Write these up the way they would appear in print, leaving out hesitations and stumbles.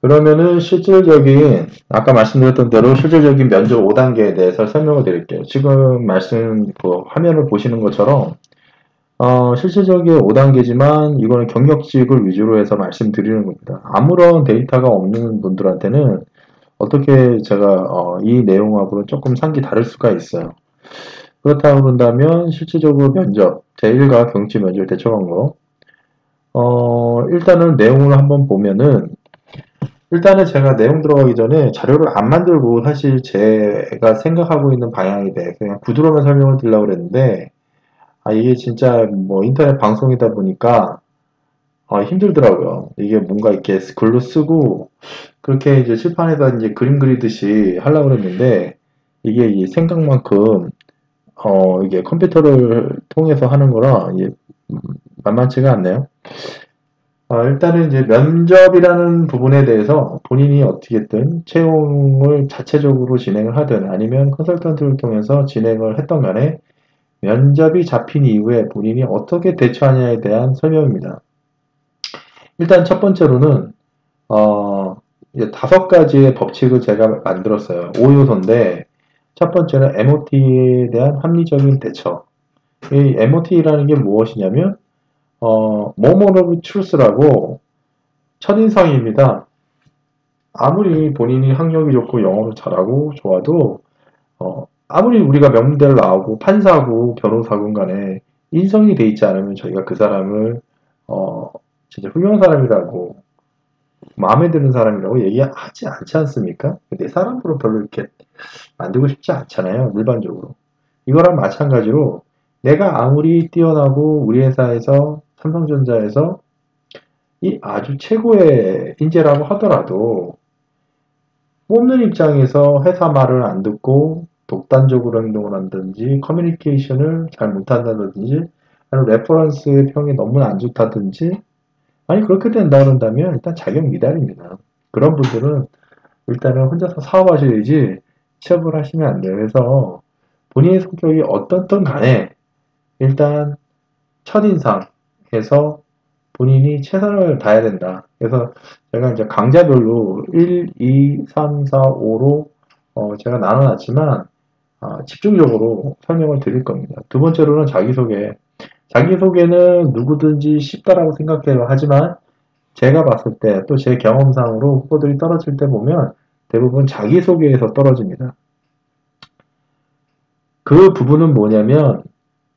그러면은 실질적인, 아까 말씀드렸던 대로 실질적인 면접 5단계에 대해서 설명을 드릴게요. 지금 화면을 보시는 것처럼, 실질적인 5단계지만 이거는 경력직을 위주로 해서 말씀드리는 겁니다. 아무런 데이터가 없는 분들한테는 어떻게 제가, 이 내용하고는 조금 상기 다를 수가 있어요. 그렇다고 그런다면 실질적으로 면접, 제1과 경치 면접을 대처한 거, 일단은 내용을 한번 보면은 일단은 제가 내용 들어가기 전에 자료를 안 만들고 사실 제가 생각하고 있는 방향에 대해 그냥 구두로만 설명을 드리려고 그랬는데 이게 진짜 뭐 인터넷 방송이다 보니까 힘들더라고요. 이게 뭔가 이렇게 글로 쓰고 그렇게 이제 칠판에다 이제 그림 그리듯이 하려고 그랬는데 이게 이 생각만큼 이게 컴퓨터를 통해서 하는 거라 이게 만만치가 않네요. 일단은 이제 면접이라는 부분에 대해서 본인이 어떻게든 채용을 자체적으로 진행을 하든 아니면 컨설턴트를 통해서 진행을 했던 간에 면접이 잡힌 이후에 본인이 어떻게 대처하냐에 대한 설명입니다. 일단 첫 번째로는 이제 5가지의 법칙을 제가 만들었어요. 5요소인데 첫 번째는 MOT에 대한 합리적인 대처. 이 MOT라는 게 무엇이냐면 moment of truth라고 첫인상입니다. 아무리 본인이 학력이 좋고 영어를 잘하고 좋아도 아무리 우리가 명문대를 나오고 판사고 변호사군 간에 인성이 돼 있지 않으면 저희가 그 사람을 어, 진짜 훌륭한 사람이라고 마음에 드는 사람이라고 얘기하지 않지 않습니까? 내 사람으로 별로 이렇게 만들고 싶지 않잖아요. 일반적으로. 이거랑 마찬가지로 내가 아무리 뛰어나고 우리 회사에서 삼성전자에서 이 아주 최고의 인재라고 하더라도 뽑는 입장에서 회사 말을 안 듣고 독단적으로 행동을 한다든지 커뮤니케이션을 잘 못한다든지 아니면 레퍼런스 평이 너무 안 좋다든지 아니 그렇게 된다 그런다면 일단 자격 미달입니다. 그런 분들은 일단은 혼자서 사업하셔야지 취업을 하시면 안 돼요. 그래서 본인의 성격이 어떻든 간에 일단 첫인상에서 본인이 최선을 다해야 된다. 그래서 제가 이제 강좌별로 1, 2, 3, 4, 5로 제가 나눠놨지만 집중적으로 설명을 드릴 겁니다. 두 번째로는 자기소개. 자기소개는 누구든지 쉽다라고 생각해요. 하지만 제가 봤을 때 또 제 경험상으로 후보들이 떨어질 때 보면 대부분 자기소개에서 떨어집니다. 그 부분은 뭐냐면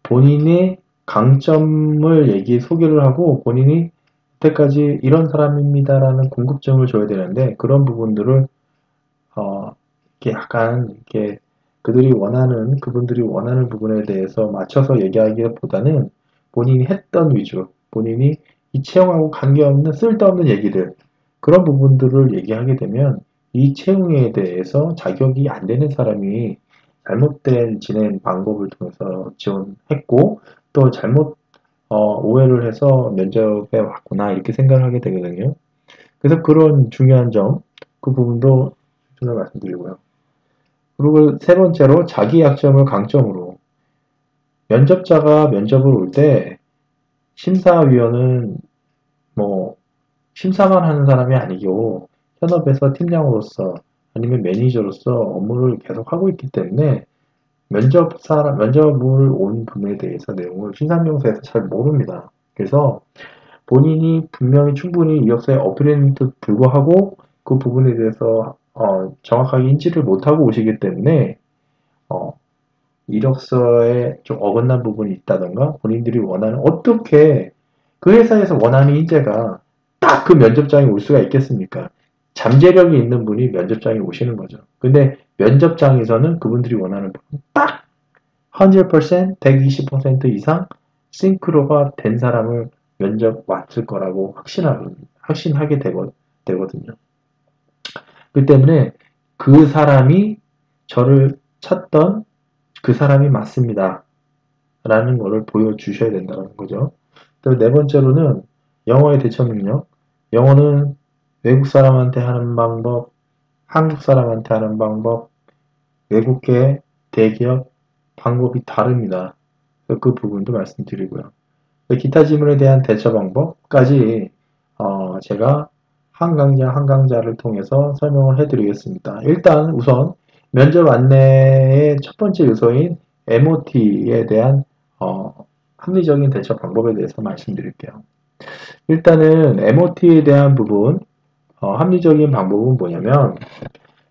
본인의 강점을 소개를 하고 본인이 그때까지 이런 사람입니다라는 궁극점을 줘야 되는데 그런 부분들을 어, 이렇게 약간 이렇게 그분들이 원하는 부분에 대해서 맞춰서 얘기하기보다는 본인이 했던 위주, 본인이 이 채용하고 관계없는 쓸데없는 얘기들 그런 부분들을 얘기하게 되면 이 채용에 대해서 자격이 안 되는 사람이 잘못된 진행 방법을 통해서 지원했고 또 잘못 오해를 해서 면접에 왔구나 이렇게 생각을 하게 되거든요. 그래서 그런 중요한 점, 그 부분도 좀 더 말씀드리고요. 그리고 세 번째로 자기 약점을 강점으로 면접자가 면접을 올 때 심사위원은 뭐 심사만 하는 사람이 아니고 현업에서 팀장으로서 아니면 매니저로서 업무를 계속 하고 있기 때문에 면접을 온 분에 대해서 내용을 신상명세에서 잘 모릅니다. 그래서 본인이 분명히 충분히 이력서에 어필했는데도 불구하고 그 부분에 대해서 정확하게 인지를 못하고 오시기 때문에 어, 이력서에 좀 어긋난 부분이 있다던가 본인들이 원하는 어떻게 그 회사에서 원하는 인재가 딱 그 면접장에 올 수가 있겠습니까? 잠재력이 있는 분이 면접장에 오시는 거죠. 근데 면접장에서는 그분들이 원하는 부분 딱 100%, 120% 이상 싱크로가 된 사람을 면접 왔을 거라고 확신하게 되거든요. 그 때문에 그 사람이 저를 찾던 그 사람이 맞습니다. 라는 거를 보여주셔야 된다는 거죠. 또 네 번째로는 영어의 대처 능력. 영어는 외국 사람한테 하는 방법, 한국 사람한테 하는 방법, 외국계 대기업 방법이 다릅니다. 그 부분도 말씀드리고요. 기타 질문에 대한 대처 방법까지 제가 한 강좌 한 강좌를 통해서 설명을 해드리겠습니다. 일단 우선 면접 안내의 첫 번째 요소인 MOT에 대한 합리적인 대처 방법에 대해서 말씀드릴게요. 일단은 MOT에 대한 부분, 합리적인 방법은 뭐냐면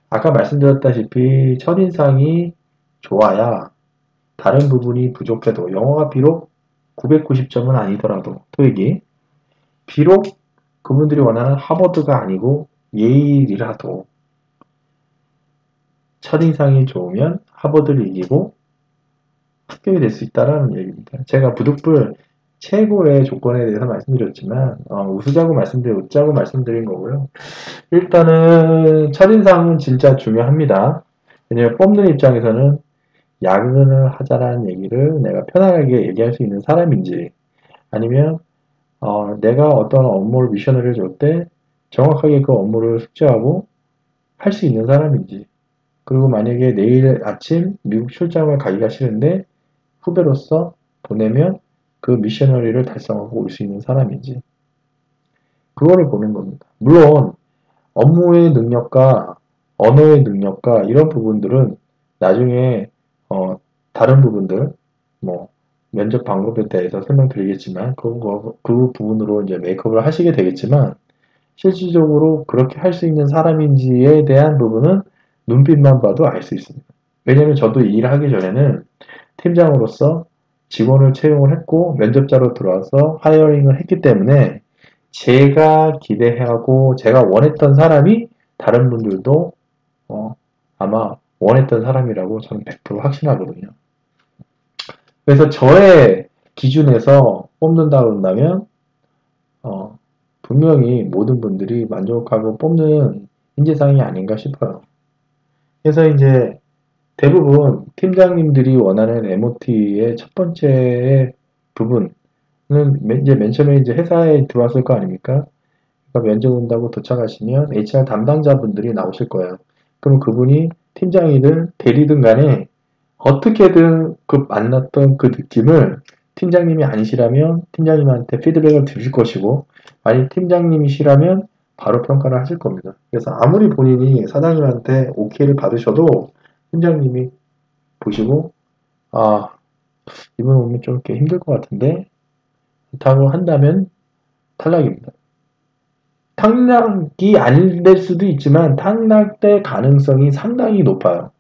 아까 말씀드렸다시피 첫인상이 좋아야 다른 부분이 부족해도 영어가 비록 990점은 아니더라도 토익이 비록 그분들이 원하는 하버드가 아니고 예일이라도 첫인상이 좋으면 하버드를 이기고 합격이 될 수 있다는 얘기입니다. 제가 부득불 최고의 조건에 대해서 말씀드렸지만 웃자고 말씀드린 거고요. 일단은 첫인상은 진짜 중요합니다. 왜냐면 뽑는 입장에서는 야근을 하자라는 얘기를 내가 편안하게 얘기할 수 있는 사람인지 아니면 내가 어떤 업무를 미션을 줄 때 정확하게 그 업무를 숙지하고 할 수 있는 사람인지 그리고 만약에 내일 아침 미국 출장을 가기가 싫은데 후배로서 보내면 그 미셔너리를 달성하고 올 수 있는 사람인지 그거를 보는 겁니다. 물론 업무의 능력과 언어의 능력과 이런 부분들은 나중에 다른 부분들 뭐 면접 방법에 대해서 설명드리겠지만 그 부분으로 이제 메이크업을 하시게 되겠지만 실질적으로 그렇게 할 수 있는 사람인지에 대한 부분은 눈빛만 봐도 알 수 있습니다. 왜냐면 저도 이 일을 하기 전에는 팀장으로서 직원을 채용을 했고 면접자로 들어와서 하이어링을 했기 때문에 제가 기대하고 제가 원했던 사람이 다른 분들도 아마 원했던 사람이라고 저는 100% 확신하거든요. 그래서 저의 기준에서 뽑는다 그런다면 분명히 모든 분들이 만족하고 뽑는 인재상이 아닌가 싶어요. 그래서 이제 대부분 팀장님들이 원하는 MOT의 첫 번째 부분은 이제 맨 처음에 이제 회사에 들어왔을 거 아닙니까? 그러니까 면접 온다고 도착하시면 HR 담당자분들이 나오실 거예요. 그럼 그분이 팀장이든 대리든 간에 어떻게든 그 만났던 그 느낌을 팀장님이 아니시라면 팀장님한테 피드백을 드릴 것이고 만약 팀장님이시라면 바로 평가를 하실 겁니다. 그래서 아무리 본인이 사장님한테 오케이를 받으셔도 팀장님이 보시고 아 이번 오면 좀 이렇게 힘들 것 같은데 부탁을 한다면 탈락입니다. 탈락이 안 될 수도 있지만 탈락될 가능성이 상당히 높아요.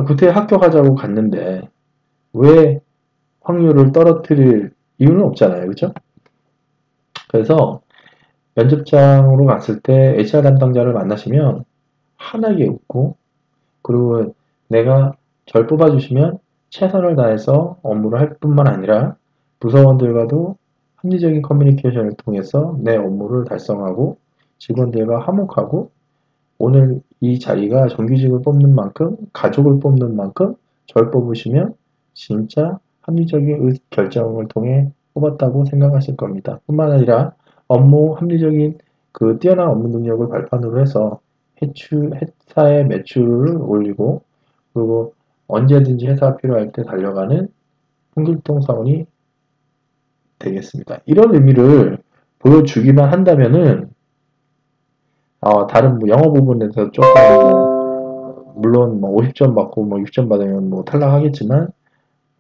그때 합격하자고 갔는데 왜 확률을 떨어뜨릴 이유는 없잖아요. 그렇죠? 그래서 면접장으로 갔을 때 HR 담당자를 만나시면 환하게 웃고 그리고 내가 절 뽑아주시면 최선을 다해서 업무를 할 뿐만 아니라 부서원들과도 합리적인 커뮤니케이션을 통해서 내 업무를 달성하고 직원들과 화목하고 오늘 이 자리가 정규직을 뽑는 만큼 가족을 뽑는 만큼 절 뽑으시면 진짜 합리적인 결정을 통해 뽑았다고 생각하실 겁니다. 뿐만 아니라 업무 합리적인 그 뛰어난 업무 능력을 발판으로 해서 회사의 매출을 올리고 그리고 언제든지 회사가 필요할 때 달려가는 홍길동사원이 되겠습니다. 이런 의미를 보여주기만 한다면은 다른 뭐 영어 부분에서 조금 물론 뭐 50점 받고 뭐 6점 받으면 뭐 탈락하겠지만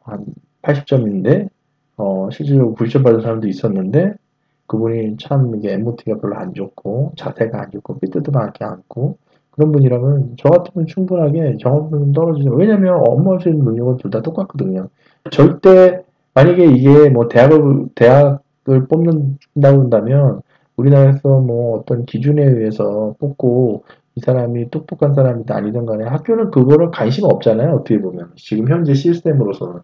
한 80점인데 실질적으로 90점 받은 사람도 있었는데 그분이 참 이게 MOT가 별로 안 좋고 자세가 안 좋고 삐뚤하게 않고 그런 분이라면 저 같으면 충분하게 영업은 떨어지죠. 왜냐면 업무할 수 있는 능력은 둘 다 똑같거든요. 절대 만약에 이게 뭐 대학을 뽑는다고 한다면 우리나라에서 뭐 어떤 기준에 의해서 뽑고 이 사람이 똑똑한 사람이든 아니든 간에 학교는 그거를 관심 없잖아요. 어떻게 보면 지금 현재 시스템으로서는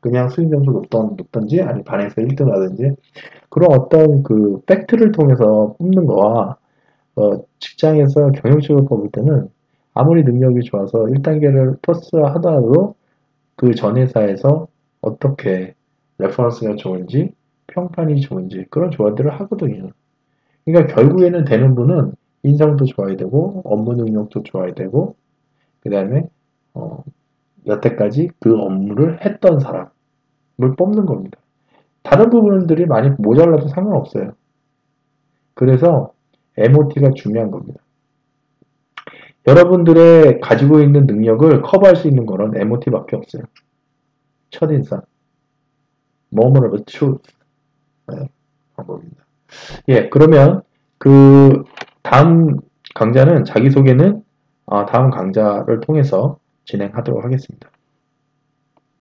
그냥 수능 점수 높던지 아니 반에서 1등 하든지 그런 어떤 그 팩트를 통해서 뽑는 거와 직장에서 경영직을 뽑을 때는 아무리 능력이 좋아서 1단계를 토스하더라도 그 전 회사에서 어떻게 레퍼런스가 좋은지 평판이 좋은지 그런 조언들을 하거든요. 그러니까 결국에는 되는 분은 인성도 좋아야 되고 업무 능력도 좋아야 되고 그 다음에 여태까지 그 업무를 했던 사람을 뽑는 겁니다. 다른 부분들이 많이 모자라도 상관없어요. 그래서 MOT가 중요한 겁니다. 여러분들의 가지고 있는 능력을 커버할 수 있는 거는 MOT밖에 없어요. 첫인상, moment of truth. 네, 방법입니다. 예, 그러면 그 다음 강좌는 자기소개는 다음 강좌를 통해서 진행하도록 하겠습니다.